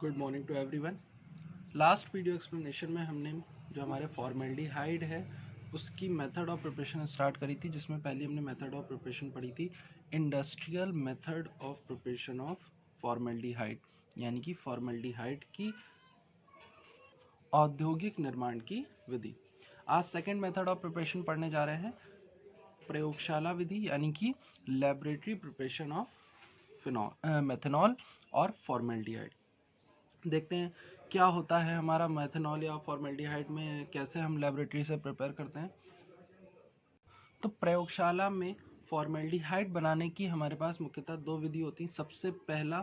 Good morning to everyone. Last video explanation में हमने जो हमारे फॉर्मेल्डिहाइड है उसकी मेथड ऑफ प्रिपरेशन स्टार्ट करी थी, जिसमें पहले हमने मेथड ऑफ प्रिपरेशन पढ़ी थी industrial method of preparation of formaldehyde, यानी कि फॉर्मेल्डिहाइड की औद्योगिक निर्माण की विधि। आज सेकेंड मेथड ऑफ प्रिपरेशन पढ़ने जा रहे हैं प्रयोगशाला विधि, यानी कि लेबोरेटरी प्रिपरेशन ऑफ मेथनॉल और फॉर्मेल्डिहाइड। देखते हैं क्या होता है हमारा मेथनॉल या फॉर्मेल्डिहाइड में, कैसे हम लेबोरेटरी से प्रिपेयर करते हैं। तो प्रयोगशाला में फॉर्मेल्डिहाइड बनाने की हमारे पास मुख्यतः दो विधि होती हैं। सबसे पहला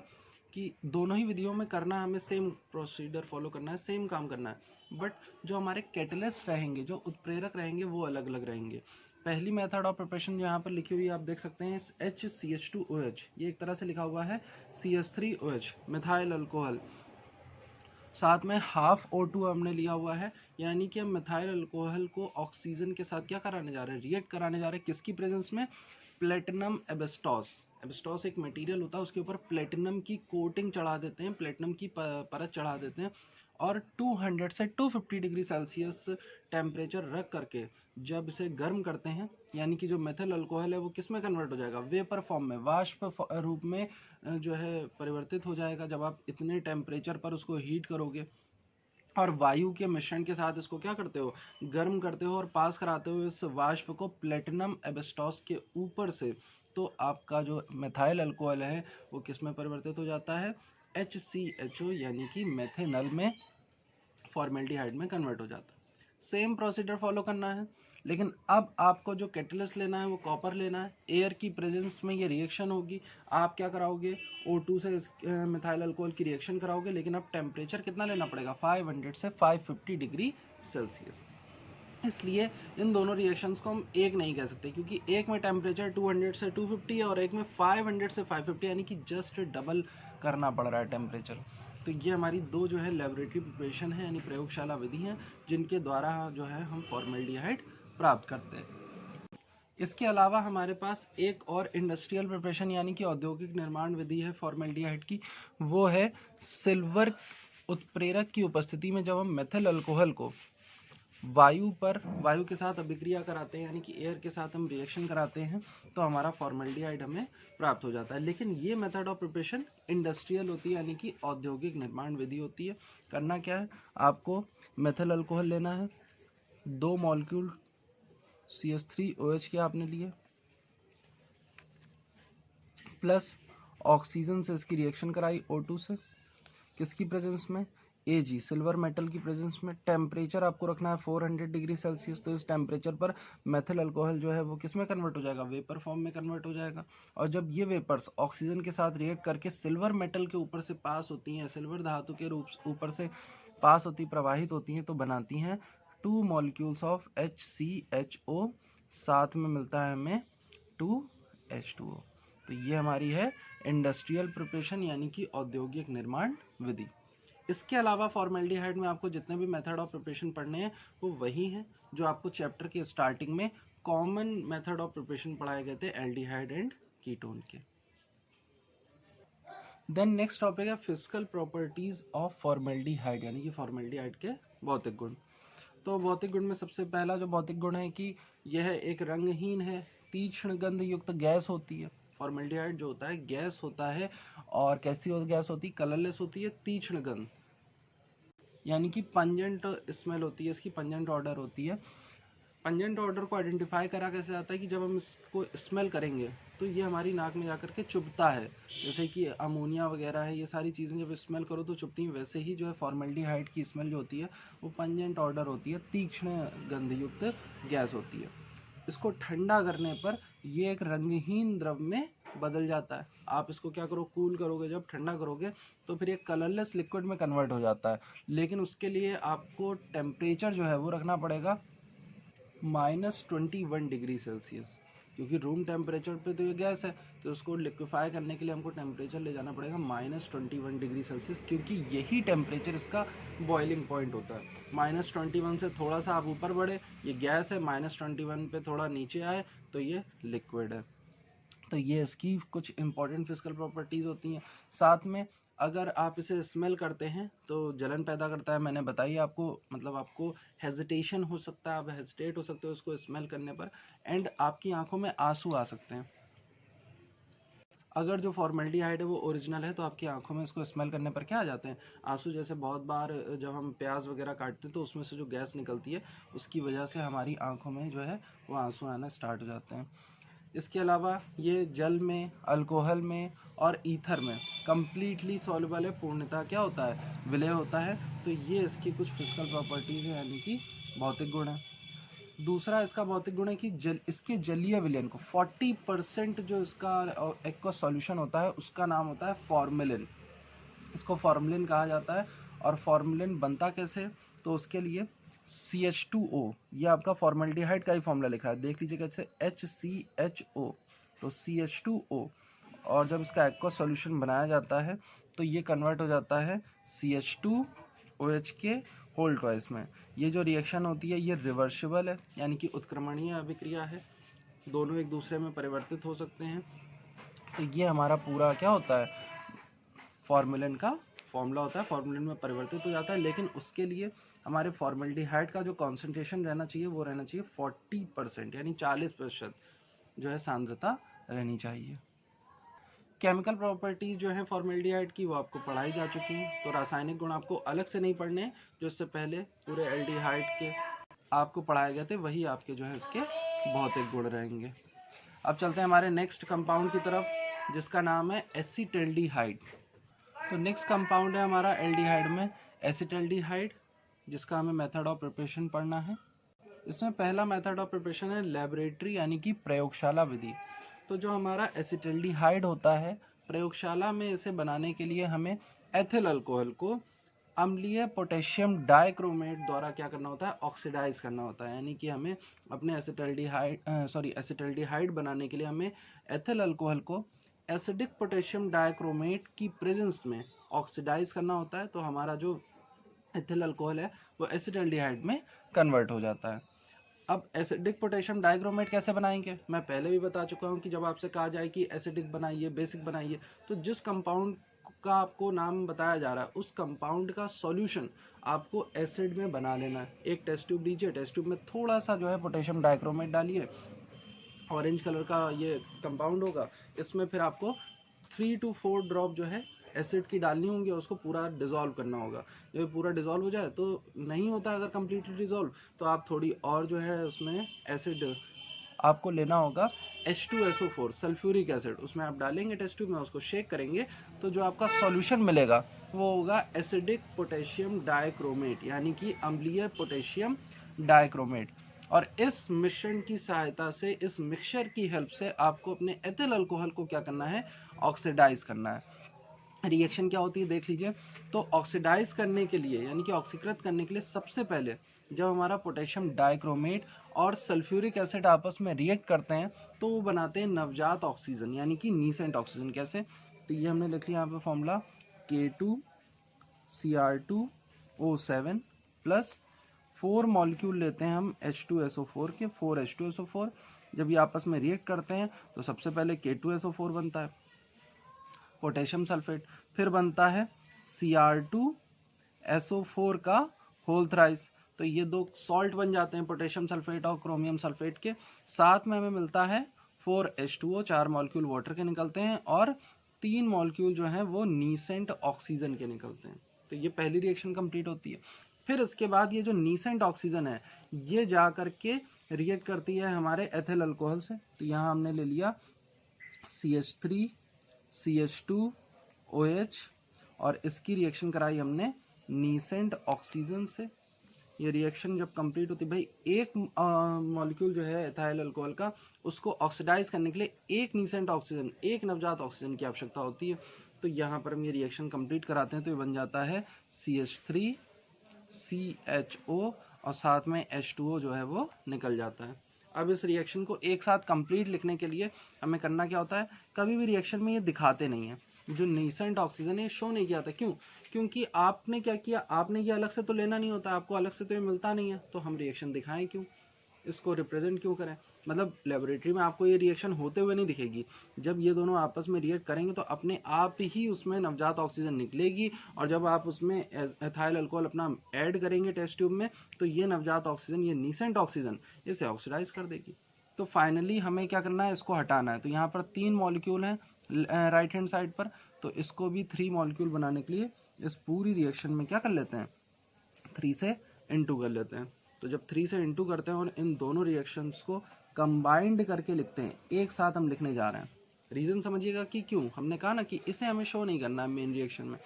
कि दोनों ही विधियों में करना हमें सेम प्रोसीजर फॉलो करना है, सेम काम करना है, बट जो हमारे कैटलिस्ट रहेंगे, जो उत्प्रेरक रहेंगे, वो अलग अलग रहेंगे। पहली मेथड ऑफ प्रिपरेशन जो यहाँ पर लिखी हुई है आप देख सकते हैं, HCH2OH, ये एक तरह से लिखा हुआ है CH3OH, मिथाइल अल्कोहल, साथ में हाफ O2 हमने लिया हुआ है, यानी कि हम मिथाइल अल्कोहल को ऑक्सीजन के साथ क्या कराने जा रहे हैं, रिएक्ट कराने जा रहे हैं। किसकी प्रेजेंस में? प्लेटिनम एबेस्टॉस। एबेस्टॉस एक मटेरियल होता है, उसके ऊपर प्लेटिनम की कोटिंग चढ़ा देते हैं, प्लेटिनम की परत चढ़ा देते हैं, और 200 से 250 डिग्री सेल्सियस टेम्परेचर रख करके जब इसे गर्म करते हैं, यानी कि जो मेथिल अल्कोहल है वो किस में कन्वर्ट हो जाएगा, वेपर फॉर्म में, वाष्प रूप में जो है परिवर्तित हो जाएगा। जब आप इतने टेम्परेचर पर उसको हीट करोगे और वायु के मिश्रण के साथ इसको क्या करते हो, गर्म करते हो और पास कराते हो इस वाष्प को प्लेटिनम एबेस्टॉस के ऊपर से, तो आपका जो मेथाइल अल्कोहल है वो किस में परिवर्तित हो जाता है, HCHO, यानी कि मेथेनल में, फॉर्मेल्डिहाइड में कन्वर्ट हो जाता है। सेम प्रोसीजर फॉलो करना है, लेकिन अब आपको जो कैटलिस्ट लेना है वो कॉपर लेना है। एयर की प्रेजेंस में ये रिएक्शन होगी। आप क्या कराओगे, O2 से मिथाइल अल्कोहल की रिएक्शन कराओगे, लेकिन अब टेम्परेचर कितना लेना पड़ेगा, 500 से 550 डिग्री सेल्सियस। इसलिए इन दोनों रिएक्शंस को हम एक नहीं कह सकते, क्योंकि एक में टेम्परेचर 200 से 250 है और एक में 500 से 550, यानी कि जस्ट डबल करना पड़ रहा है टेम्परेचर। तो ये हमारी दो जो है लेबोरेटरी प्रिपरेशन है, यानी प्रयोगशाला विधि हैं, जिनके द्वारा जो है हम फॉर्मेल्डिहाइड प्राप्त करते हैं। इसके अलावा हमारे पास एक और इंडस्ट्रियल प्रिपरेशन यानी कि औद्योगिक निर्माण विधि है फॉर्मेल्डिहाइड की, वो है सिल्वर उत्प्रेरक की उपस्थिति में जब हम मेथिल अल्कोहल को वायु के साथ अभिक्रिया कराते हैं, यानी कि एयर के साथ हम रिएक्शन कराते हैं, तो हमारा फॉर्मेल्डिहाइड हमें प्राप्त हो जाता है। लेकिन ये मेथड ऑफ प्रिपरेशन इंडस्ट्रियल होती है, यानी कि औद्योगिक निर्माण विधि होती है। करना क्या है, आपको मेथिल अल्कोहल लेना है, 2 मॉलिक्यूल CH3OH के आपने लिए, प्लस ऑक्सीजन से इसकी रिएक्शन कराई O2 से, किसकी प्रेजेंस में, Ag, सिल्वर मेटल की प्रेजेंस में। टेम्परेचर आपको रखना है 400 डिग्री सेल्सियस, तो इस टेम्परेचर पर मेथिल अल्कोहल जो है वो किस में कन्वर्ट हो जाएगा, वेपर फॉर्म में कन्वर्ट हो जाएगा। और जब ये वेपर्स ऑक्सीजन के साथ रिएक्ट करके सिल्वर मेटल के ऊपर से पास होती हैं, सिल्वर धातु के रूप ऊपर से पास होती, प्रवाहित होती हैं, तो बनाती हैं 2 मॉलिक्यूल्स ऑफ HCHO, साथ में मिलता है हमें 2H2O। तो ये हमारी है इंडस्ट्रियल प्रिपरेशन, यानी कि औद्योगिक निर्माण विधि। इसके अलावा फॉर्मेल्डिहाइड में आपको जितने भी मेथड ऑफ प्रिपरेशन पढ़ने हैं वो वही हैं जो आपको चैप्टर के स्टार्टिंग में कॉमन मेथड ऑफ प्रिपरेशन पढ़ाए गए थे, एल्डिहाइड एंड कीटोन के। देन नेक्स्ट टॉपिक है फिजिकल प्रॉपर्टीज ऑफ फॉर्मेल्डिहाइड, यानी कि फॉर्मेल्डिहाइड के भौतिक गुण। तो भौतिक गुण में सबसे पहला जो भौतिक गुण है कि यह एक रंगहीन है, तीक्ष्ण गंध युक्त गैस होती है। फॉर्मेल्डिहाइड जो होता है गैस होता है, और कैसी गैस होती है, कलरलेस होती है, तीक्ष्ण गंध, यानी कि पंजेंट स्मेल होती है, इसकी पंजेंट ऑर्डर होती है। पंजेंट ऑर्डर को आइडेंटिफाई करा कैसे जाता है कि जब हम इसको स्मेल करेंगे तो ये हमारी नाक में जाकर के चुभता है, जैसे कि अमोनिया वगैरह है, ये सारी चीज़ें जब स्मेल करो तो चुभती हैं। वैसे ही जो है फॉर्मेल्डिहाइड की स्मेल जो होती है वो पंजेंट ऑर्डर होती है, तीक्ष्ण गंधयुक्त गैस होती है। इसको ठंडा करने पर ये एक रंगहीन द्रव में बदल जाता है। आप इसको क्या करो, कूल करोगे, जब ठंडा करोगे तो फिर एक कलरलेस लिक्विड में कन्वर्ट हो जाता है। लेकिन उसके लिए आपको टेम्परेचर जो है वो रखना पड़ेगा -21 डिग्री सेल्सियस, क्योंकि रूम टेम्परेचर पे तो ये गैस है, तो उसको लिक्विफाई करने के लिए हमको टेम्परेचर ले जाना पड़ेगा -21 डिग्री सेल्सियस, क्योंकि यही टेम्परेचर इसका बॉइलिंग पॉइंट होता है। -21 से थोड़ा सा आप ऊपर बढ़े, ये गैस है, -21 पे थोड़ा नीचे आए तो ये लिक्विड है। तो ये इसकी कुछ इंपॉर्टेंट फिजिकल प्रॉपर्टीज़ होती हैं। साथ में अगर आप इसे स्मेल करते हैं तो जलन पैदा करता है, मैंने बताई आपको, मतलब आपको हेजिटेशन हो सकता है, आप हेजिटेट हो सकते हो उसको स्मेल करने पर, एंड आपकी आंखों में आंसू आ सकते हैं। अगर जो फॉर्मेल्डिहाइड है वो ओरिजिनल है तो आपकी आंखों में इसको स्मेल करने पर क्या आ जाते हैं, आंसू। जैसे बहुत बार जब हम प्याज वगैरह काटते हैं तो उसमें से जो गैस निकलती है उसकी वजह से हमारी आंखों में जो है वो आंसू आना स्टार्ट हो जाते हैं। इसके अलावा ये जल में, अल्कोहल में और ईथर में कम्प्लीटली सॉल्युबल है, पूर्णतः क्या होता है, विलय होता है। तो ये इसकी कुछ फिजिकल प्रॉपर्टीज़ है, यानी कि भौतिक गुण है। दूसरा इसका भौतिक गुण है कि इसके जलीय विलयन को 40% जो इसका एक्वस सॉल्यूशन होता है उसका नाम होता है फॉर्मेलिन। इसको फॉर्मेलिन कहा जाता है। और फॉर्मेलिन बनता कैसे, तो उसके लिए CH2O, ये आपका फॉर्मेल्डिहाइड का ही फॉर्मूला लिखा है, देख लीजिए कैसे, HCHO, तो CH2O। और जब इसका एक्वस सॉल्यूशन बनाया जाता है तो ये कन्वर्ट हो जाता है CH2OH के होल ट्वाइस में। ये जो रिएक्शन होती है ये रिवर्सिबल है, यानी कि उत्क्रमणीय अभिक्रिया है, दोनों एक दूसरे में परिवर्तित हो सकते हैं। तो ये हमारा पूरा क्या होता है, फॉर्मेलिन का फॉर्मूला होता है, फॉर्मेलिन में परिवर्तित हो जाता है। लेकिन उसके लिए हमारे फॉर्मेल्डिहाइड का जो कॉन्सेंट्रेशन रहना चाहिए वो रहना चाहिए 40%, यानी 40% जो है सांद्रता रहनी चाहिए। केमिकल प्रॉपर्टीज जो है फॉर्मेल्डिहाइड की वो आपको पढ़ाई जा चुकी हैं, तो रासायनिक गुण आपको अलग से नहीं पढ़ने, जो इससे पहले पूरे एल्डिहाइड के आपको पढ़ाए गए थे वही आपके जो है इसके भौतिक गुण रहेंगे। अब चलते हैं हमारे नेक्स्ट कंपाउंड की तरफ, जिसका नाम है एसिटल्डिहाइड। तो नेक्स्ट कंपाउंड है हमारा एल्डिहाइड में एसिटल्डिहाइड, जिसका हमें मेथड ऑफ प्रिपरेशन पढ़ना है। इसमें पहला मेथड ऑफ प्रिपरेशन है लेबोरेटरी, यानी कि प्रयोगशाला विधि। तो जो हमारा एसिटल्डिहाइड होता है, प्रयोगशाला में इसे बनाने के लिए हमें एथिल अल्कोहल को अम्लीय पोटेशियम डाइक्रोमेट द्वारा क्या करना होता है, ऑक्सीडाइज करना होता है। यानी कि हमें अपने एसिटल्डिहाइड बनाने के लिए हमें एथिल अल्कोहल को एसिडिक पोटेशियम डाइक्रोमेट की प्रेजेंस में ऑक्सीडाइज करना होता है। तो हमारा जो एथिल अल्कोहल है वो एसिटल्डिहाइड में कन्वर्ट हो जाता है। अब एसिडिक पोटेशियम डाइक्रोमेट कैसे बनाएंगे, मैं पहले भी बता चुका हूँ कि जब आपसे कहा जाए कि एसिडिक बनाइए, बेसिक बनाइए, तो जिस कंपाउंड का आपको नाम बताया जा रहा है उस कंपाउंड का सॉल्यूशन आपको एसिड में बना लेना है। एक टेस्ट ट्यूब लीजिए, टेस्ट ट्यूब में थोड़ा सा जो है पोटेशियम डाइक्रोमेट डालिए, ऑरेंज कलर का ये कंपाउंड होगा, इसमें फिर आपको 3 to 4 ड्रॉप जो है एसिड की डालनी होंगी, उसको पूरा डिज़ोल्व करना होगा। जब पूरा डिज़ोल्व हो जाए, तो नहीं होता अगर कम्प्लीटली डिज़ोल्व, तो आप थोड़ी और जो है उसमें एसिड आपको लेना होगा, H2SO4 सल्फ्यूरिक एसिड, उसमें आप डालेंगे टेस्ट ट्यूब में, उसको शेक करेंगे, तो जो आपका सॉल्यूशन मिलेगा वो होगा एसिडिक पोटेशियम डाइक्रोमेट, यानी कि अम्लीय पोटेशियम डाइक्रोमेट। और इस मिश्रण की सहायता से, इस मिक्सचर की हेल्प से आपको अपने एथिल अल्कोहल को क्या करना है, ऑक्सीडाइज करना है। रिएक्शन क्या होती है देख लीजिए। तो ऑक्सीडाइज करने के लिए, यानी कि ऑक्सीकृत करने के लिए, सबसे पहले जब हमारा पोटेशियम डाइक्रोमेट और सल्फ्यूरिक एसिड आपस में रिएक्ट करते हैं तो वो बनाते हैं नवजात ऑक्सीजन, यानी कि नीसेंट ऑक्सीजन। कैसे, तो ये हमने लिख लिया यहाँ पे फॉर्मूला, K2Cr2O7 प्लस 4 मॉलिक्यूल लेते हैं हम H2SO4 के, 4H2SO4। जब ये आपस में रिएक्ट करते हैं तो सबसे पहले K2SO4 बनता है, पोटेशियम सल्फेट, फिर बनता है Cr2SO4 का होल थ्राइस। तो ये दो सॉल्ट बन जाते हैं पोटेशियम सल्फेट और क्रोमियम सल्फेट के। साथ में हमें मिलता है 4H2O, 4 मॉलिक्यूल वाटर के निकलते हैं और 3 मॉलिक्यूल जो हैं वो नीसेंट ऑक्सीजन के निकलते हैं। तो ये पहली रिएक्शन कंप्लीट होती है। फिर इसके बाद ये जो नीसेंट ऑक्सीजन है ये जा करके रिएक्ट करती है हमारे एथिल अल्कोहल से। तो यहाँ हमने ले लिया CH3 CH2OH और इसकी रिएक्शन कराई हमने नीसेंट ऑक्सीजन से। ये रिएक्शन जब कंप्लीट होती है भाई, एक मॉलिक्यूल जो है एथाइल अल्कोहल का, उसको ऑक्सीडाइज करने के लिए एक नीसेंट ऑक्सीजन, एक नवजात ऑक्सीजन की आवश्यकता होती है। तो यहाँ पर हम ये रिएक्शन कंप्लीट कराते हैं तो ये बन जाता है CH3CHO और साथ में H2O जो है वो निकल जाता है। अब इस रिएक्शन को एक साथ कंप्लीट लिखने के लिए हमें करना क्या होता है, कभी भी रिएक्शन में ये दिखाते नहीं है, जो नीसेंट ऑक्सीजन है शो नहीं किया था। क्यों, क्योंकि आपने क्या किया, आपने ये अलग से तो लेना नहीं होता, आपको अलग से तो ये मिलता नहीं है, तो हम रिएक्शन दिखाएं क्यों, इसको रिप्रेजेंट क्यों करें। मतलब लेबोरेटरी में आपको ये रिएक्शन होते हुए नहीं दिखेगी। जब ये दोनों आपस में रिएक्ट करेंगे तो अपने आप ही उसमें नवजात ऑक्सीजन निकलेगी, और जब आप उसमें एथाइल अल्कोहल अपना ऐड करेंगे टेस्ट ट्यूब में तो ये नवजात ऑक्सीजन, ये नीसेंट ऑक्सीजन, इसे ऑक्सीडाइज कर देगी। तो फाइनली हमें क्या करना है, इसको हटाना है। तो यहाँ पर 3 मॉलिक्यूल हैं राइट हैंड साइड पर, तो इसको भी 3 मॉलिक्यूल बनाने के लिए इस पूरी रिएक्शन में क्या कर लेते हैं, 3 से इनटू कर लेते हैं। तो जब 3 से इनटू करते हैं और इन दोनों रिएक्शंस को कंबाइंड करके लिखते हैं, एक साथ हम लिखने जा रहे हैं। रीज़न समझिएगा कि क्यों। हमने कहा ना कि इसे हमें शो नहीं करना है मेन रिएक्शन में।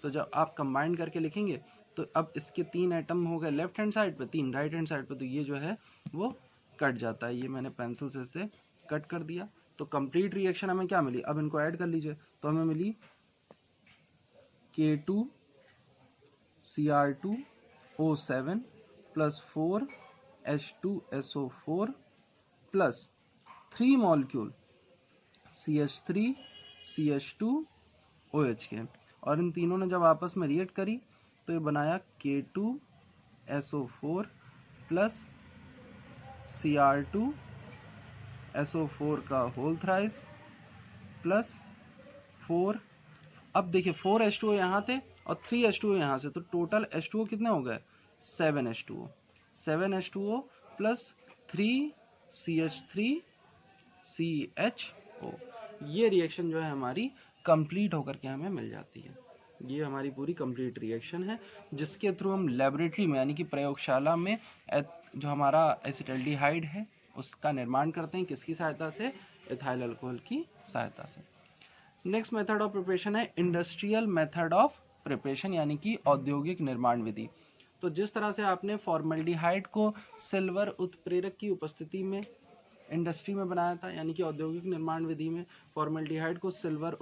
तो जब आप कंबाइंड करके लिखेंगे तो अब इसके 3 एटम हो गए लेफ्ट हैंड साइड पे, 3 राइट हैंड साइड पे, तो ये जो है वो कट जाता है। ये मैंने पेंसिल से इसे कट कर दिया। तो कंप्लीट रिएक्शन हमें क्या मिली, अब इनको ऐड कर लीजिए। तो हमें मिली K2Cr2O7 plus 4H2SO4 plus 3 molecule CH3CH2OH के, और इन तीनों ने जब आपस में रिएक्ट करी तो ये बनाया K2SO4 प्लस Cr2SO4 का होल थ्राइस प्लस 4। अब देखिए 4H2O यहाँ थे और 3H2O यहाँ से, तो टोटल H2O कितने हो गए, 7H2O। 7H2O plus 3CH3CHO। ये रिएक्शन जो है हमारी कंप्लीट होकर के हमें मिल जाती है। ये हमारी पूरी कंप्लीट रिएक्शन है, जिसके थ्रू हम लेबोरेटरी में यानी कि प्रयोगशाला में जो हमारा एसिटल्डिहाइड है उसका निर्माण करते हैं। किसकी सहायता से, एथाइल अल्कोहल की सहायता से। नेक्स्ट मेथड ऑफ प्रिपरेशन है इंडस्ट्रियल मेथड ऑफ प्रिपरेशन, यानी कि औद्योगिक निर्माण विधि। तो जिस तरह से आपने फॉर्मल्डिहाइड को सिल्वर उत्प्रेरक की उपस्थिति में इंडस्ट्री में बनाया था, यानी कि औद्योगिक निर्माण विधि में फॉर्मल्डिहाइड को सिल्वर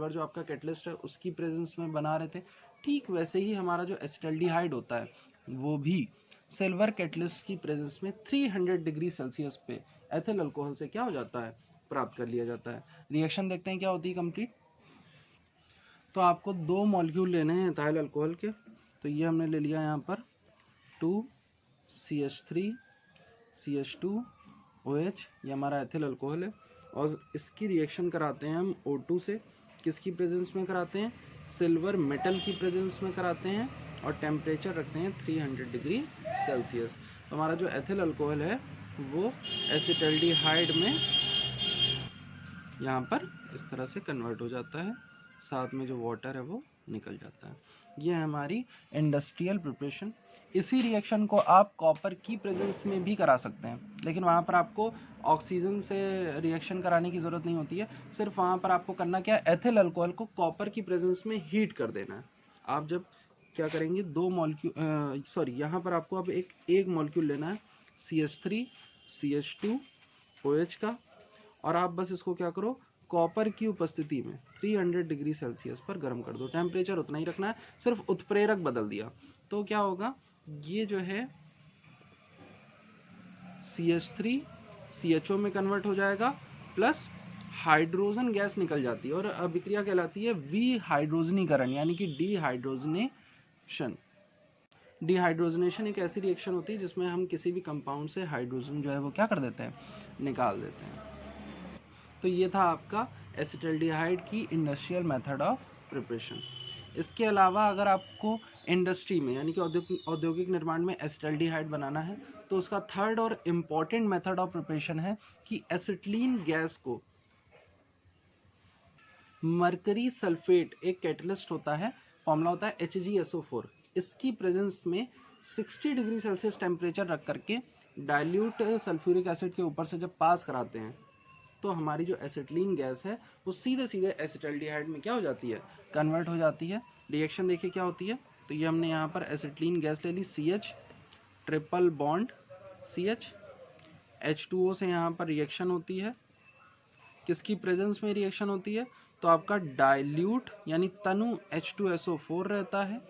जो आपका कैटलिस्ट है उसकी प्रेजेंस में बना रहे थे, ठीक वैसे ही हमारा जो एसिटल्डिहाइड होता है वो भी सिल्वर कैटलिस्ट की प्रेजेंस में 300 डिग्री सेल्सियस पे एथिल अल्कोहल से क्या हो जाता है, प्राप्त कर लिया जाता है। रिएक्शन देखते हैं क्या होती है कंप्लीट। तो आपको 2 मॉलिक्यूल लेने हैं एथिल अल्कोहल के। तो ये हमने ले लिया यहाँ पर 2CH3CH2OH, ये हमारा एथिल अल्कोहल है, और इसकी रिएक्शन कराते हैं हम O2 से। किसकी प्रेजेंस में कराते हैं, सिल्वर मेटल की प्रेजेंस में कराते हैं, और टेम्परेचर रखते हैं 300 डिग्री सेल्सियस। तो हमारा जो एथिल अल्कोहल है वो एसिटल्डिहाइड में यहाँ पर इस तरह से कन्वर्ट हो जाता है, साथ में जो वाटर है वो निकल जाता है। ये है हमारी इंडस्ट्रियल प्रिपरेशन। इसी रिएक्शन को आप कॉपर की प्रेजेंस में भी करा सकते हैं, लेकिन वहाँ पर आपको ऑक्सीजन से रिएक्शन कराने की ज़रूरत नहीं होती है। सिर्फ वहाँ पर आपको करना क्या है, एथिल अल्कोहल को कॉपर की प्रेजेंस में हीट कर देना है। आप जब क्या करेंगे, 2 मॉलिक्यूल यहाँ पर आपको अब एक मॉलिक्यूल लेना है CH3CH2OH का, और आप बस इसको क्या करो, कॉपर की उपस्थिति में 300 डिग्री सेल्सियस पर गर्म कर दो। टेम्परेचर उतना ही रखना है, सिर्फ उत्प्रेरक बदल दिया तो क्या होगा, ये जो है CH3CHO में कन्वर्ट हो जाएगा, प्लस हाइड्रोजन गैस निकल जाती है और अभिक्रिया कहलाती है विहाइड्रोजनीकरण, यानी कि डिहाइड्रोजनेशन। डिहाइड्रोजनेशन एक ऐसी रिएक्शन होती है जिसमें हम किसी भी कंपाउंड से हाइड्रोजन जो है वो क्या कर देते हैं, निकाल देते हैं। तो ये था आपका एसिटल्डिहाइड की इंडस्ट्रियल मेथड ऑफ प्रिपरेशन। इसके अलावा अगर आपको इंडस्ट्री में यानी कि औद्योगिक निर्माण में एसिटल्डिहाइड बनाना है तो उसका थर्ड और इम्पॉर्टेंट मेथड ऑफ प्रिपरेशन है कि एसिटिलीन गैस को मरकरी सल्फेट, एक कैटलिस्ट होता है, फॉर्मूला होता है HgSO4, इसकी प्रेजेंस में 60 डिग्री सेल्सियस टेम्परेचर रख करके डाइल्यूट सल्फ्यूरिक एसिड के ऊपर से जब पास कराते हैं तो हमारी जो एसिटिलीन गैस है वो सीधे सीधे एसिटल्डिहाइड में क्या हो जाती है, कन्वर्ट हो जाती है। रिएक्शन देखिए क्या होती है। तो ये हमने यहाँ पर एसिटिलीन गैस ले ली, CH triple bond CH, H2O से यहाँ पर रिएक्शन होती है, किसकी प्रेजेंस में रिएक्शन होती है, तो आपका डाइल्यूट यानी तनु H2SO4 रहता है,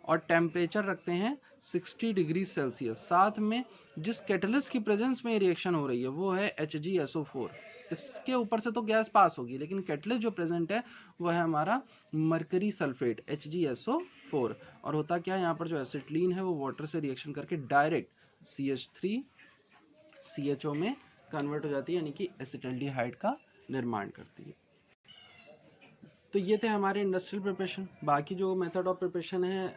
और टेम्परेचर रखते हैं 60 डिग्री सेल्सियस। साथ में जिस कैटलिस्ट की प्रेजेंस में रिएक्शन हो रही है वो है HgSO4, इसके ऊपर से तो गैस पास होगी, लेकिन कैटलिस्ट जो प्रेजेंट है वो है हमारा मरकरी सल्फेट HgSO4। और होता क्या है, यहाँ पर जो एसिटिलीन है वो वाटर से रिएक्शन करके डायरेक्ट CHO में कन्वर्ट हो जाती है, यानी कि एसिटल्डिहाइड का निर्माण करती है। तो ये थे हमारे इंडस्ट्रियल प्रिपरेशन। बाकी जो मेथड ऑफ प्रिपरेशन है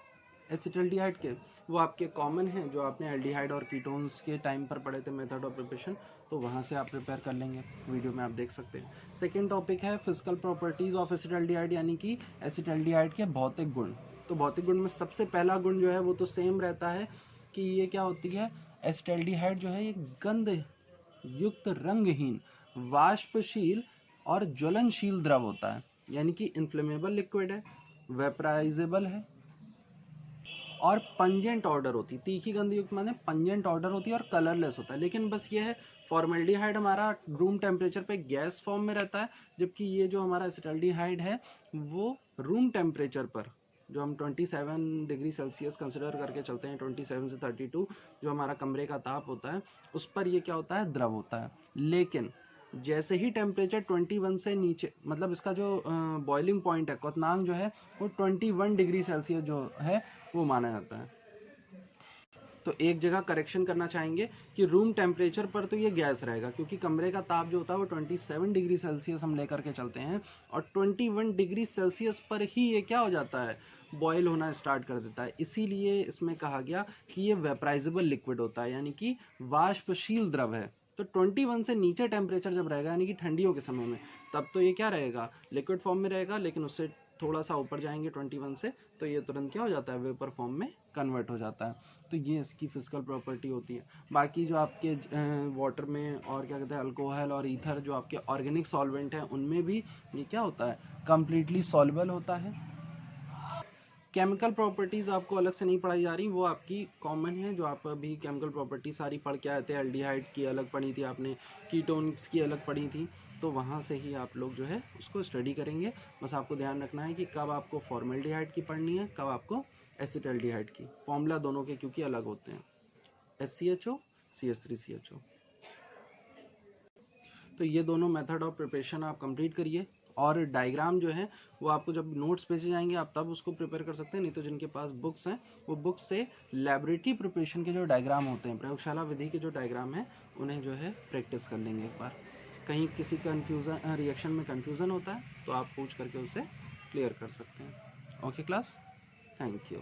एसिटल्डिहाइड के, वो आपके कॉमन हैं, जो आपने एल्डिहाइड और कीटोन्स के टाइम पर पढ़े थे मेथड ऑफ प्रिपरेशन, तो वहाँ से आप प्रिपेयर कर लेंगे, वीडियो में आप देख सकते हैं। सेकेंड टॉपिक है फिजिकल प्रॉपर्टीज़ ऑफ एसिटल्डिहाइड, यानी कि एसिटल्डिहाइड के भौतिक गुण। तो भौतिक गुण में सबसे पहला गुण जो है वो तो सेम रहता है कि ये क्या होती है, एसिटल्डिहाइड जो है ये गंध युक्त, रंगहीन, वाष्पशील और ज्वलनशील द्रव होता है, यानी कि इन्फ्लेमेबल लिक्विड है, वेपराइजेबल है और पंजेंट ऑर्डर होती है। तीखी गंध युक्त माने पंजेंट ऑर्डर होती है और कलरलेस होता है। लेकिन बस ये है, फॉर्मेल्डिहाइड हमारा रूम टेम्परेचर पे गैस फॉर्म में रहता है, जबकि ये जो हमारा एसिटल्डिहाइड है वो रूम टेम्परेचर पर, जो हम 27 डिग्री सेल्सियस कंसिडर करके चलते हैं, 27 से 32 जो हमारा कमरे का ताप होता है, उस पर ये क्या होता है, द्रव होता है। लेकिन जैसे ही टेम्परेचर 21 से नीचे, मतलब इसका जो बॉइलिंग पॉइंट है, क्वथनांक जो है वो 21 डिग्री सेल्सियस जो है वो माना जाता है। तो एक जगह करेक्शन करना चाहेंगे कि रूम टेम्परेचर पर तो ये गैस रहेगा, क्योंकि कमरे का ताप जो होता है वो 27 डिग्री सेल्सियस हम लेकर के चलते हैं, और 21 डिग्री सेल्सियस पर ही ये क्या हो जाता है, बॉयल होना स्टार्ट कर देता है। इसीलिए इसमें कहा गया कि ये वेपराइजेबल लिक्विड होता है, यानी कि वाष्पशील द्रव है। तो 21 से नीचे टेम्परेचर जब रहेगा, यानी कि ठंडियों के समय में, तब तो ये क्या रहेगा, लिक्विड फॉर्म में रहेगा। लेकिन उससे थोड़ा सा ऊपर जाएंगे 21 से, तो ये तुरंत क्या हो जाता है, वेपर फॉर्म में कन्वर्ट हो जाता है। तो ये इसकी फिजिकल प्रॉपर्टी होती है। बाकी जो आपके वाटर में और क्या कहते हैं, अल्कोहल और ईथर, जो आपके ऑर्गेनिक सॉल्वेंट हैं, उनमें भी ये क्या होता है, कम्प्लीटली सॉल्युबल होता है। केमिकल प्रॉपर्टीज़ आपको अलग से नहीं पढ़ाई जा रही, वो आपकी कॉमन है, जो आप अभी केमिकल प्रॉपर्टी सारी पढ़ के आए थे। एल्डिहाइड की अलग पढ़ी थी आपने, कीटोन्स की अलग पढ़ी थी, तो वहाँ से ही आप लोग जो है उसको स्टडी करेंगे। बस आपको ध्यान रखना है कि कब आपको फॉर्मेल्डिहाइड की पढ़नी है, कब आपको एसिटल्डिहाइड की। फॉर्मूला दोनों के क्योंकि अलग होते हैं, SCHO CH3CHO। तो ये दोनों मेथड ऑफ प्रिपरेशन आप कंप्लीट करिए, और डायग्राम जो है वो आपको जब नोट्स भेजे जाएंगे आप तब उसको प्रिपेयर कर सकते हैं। नहीं तो जिनके पास बुक्स हैं वो बुक्स से लैबोरेटरी प्रिपरेशन के जो डायग्राम होते हैं, प्रयोगशाला विधि के जो डायग्राम है, उन्हें जो है प्रैक्टिस कर लेंगे एक बार। कहीं किसी कन्फ्यूज़न रिएक्शन में कन्फ्यूज़न होता है तो आप पूछ करके उसे क्लियर कर सकते हैं। Okay class, thank you.